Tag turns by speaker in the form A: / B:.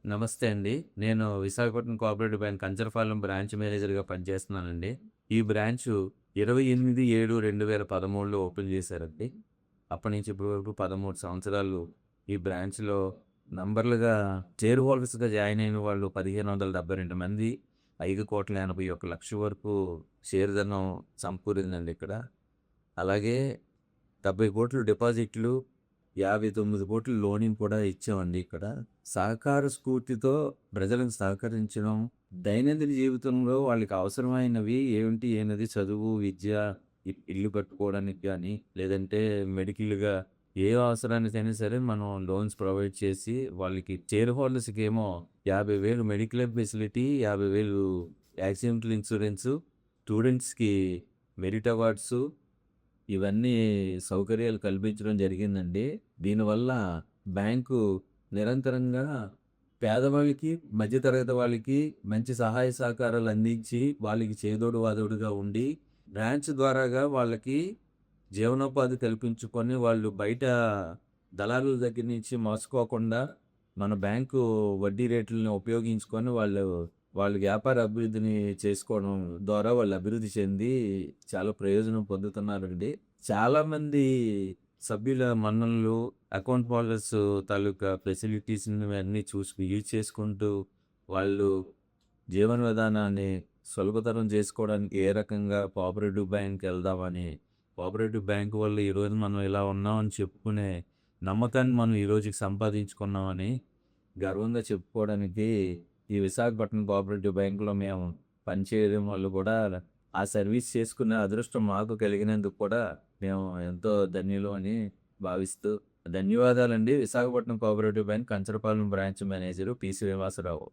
A: నమస్తే అండి. నేను Visakhapatnam cooperative bank Kancharapalem branch మేనేజర్‌గా పనిచేస్తున్నానండి. ఈ బ్రాంచు 28/7/2013లో ఓపెన్ చేశారండి. అప్పటినుంచి ఇప్పటి వరకు 13 సంవత్సరాలు ఈ బ్రాంచ్‌లో నంబర్లుగా షేర్ హోల్డర్స్‌గా జాయిన్ అయిన వాళ్ళు 1572 మంది, 5,81,00,000 వరకు షేర్ ధనం సమకూరిందండి ఇక్కడ. అలాగే 70,00,00,000 డిపాజిట్లు, 59,00,00,000 లోనింగ్ కూడా ఇచ్చామండి ఇక్కడ. సహకార స్ఫూర్తితో ప్రజలకు సహకరించడం, దైనందిన జీవితంలో వాళ్ళకి అవసరమైనవి ఏమిటి అనేది చదువు, విద్య, ఇల్లు కట్టుకోవడానికి గానీ, లేదంటే మెడికల్‌గా ఏ అవసరానికైనా సరే మనం లోన్స్ ప్రొవైడ్ చేసి వాళ్ళకి షేర్ హోల్డర్స్‌కేమో 50,000 మెడిక్లెయిమ్ ఫెసిలిటీ, 50,000 యాక్సిడెంటల్ ఇన్సూరెన్సు, స్టూడెంట్స్‌కి మెరిట్ అవార్డ్సు ఇవన్నీ సౌకర్యాలు కల్పించడం జరిగిందండి. దీనివల్ల బ్యాంకు నిరంతరంగా పేదవాళ్ళకి, మధ్య తరగతి వాళ్ళకి మంచి సహాయ సహకారాలు అందించి, వాళ్ళకి చేదోడు వాదోడుగా ఉండి, బ్రాంచ్ ద్వారాగా వాళ్ళకి జీవనోపాధి కల్పించుకొని, వాళ్ళు బయట దళారుల దగ్గర నుంచి మోసపోకుండా, మన బ్యాంకు వడ్డీ రేట్లను ఉపయోగించుకొని వాళ్ళ వ్యాపార అభివృద్ధిని చేసుకోవడం ద్వారా వాళ్ళు అభివృద్ధి చెంది చాలా ప్రయోజనం పొందుతున్నారండి. చాలామంది సభ్యుల మన్ననలు, అకౌంట్ హోల్డర్స్ తాలూకా ఫెసిలిటీస్‌ని అన్నీ యూజ్ చేసుకుంటూ, వాళ్ళు జీవన విధానాన్ని సులభతరం చేసుకోవడానికి ఏ రకంగా కోఆపరేటివ్ బ్యాంక్‌కెళ్దామని, కోఆపరేటివ్ బ్యాంక్ వల్ల ఈరోజు మనం ఇలా ఉన్నామని చెప్పుకునే నమ్మకాన్ని మనం ఈ రోజుకి సంపాదించుకున్నామని గర్వంగా చెప్పుకోవడానికి ఈ విశాఖపట్నం కోఆపరేటివ్ బ్యాంక్‌లో మేము పనిచేయడం వల్ల కూడా ఆ సర్వీస్ చేసుకునే అదృష్టం మాకు కలిగినందుకు కూడా మేము ఎంతో ధన్యులం అని భావిస్తూ ధన్యవాదాలండి. Visakhapatnam cooperative bank Kancharapalem branch manager P. Srinivasarao.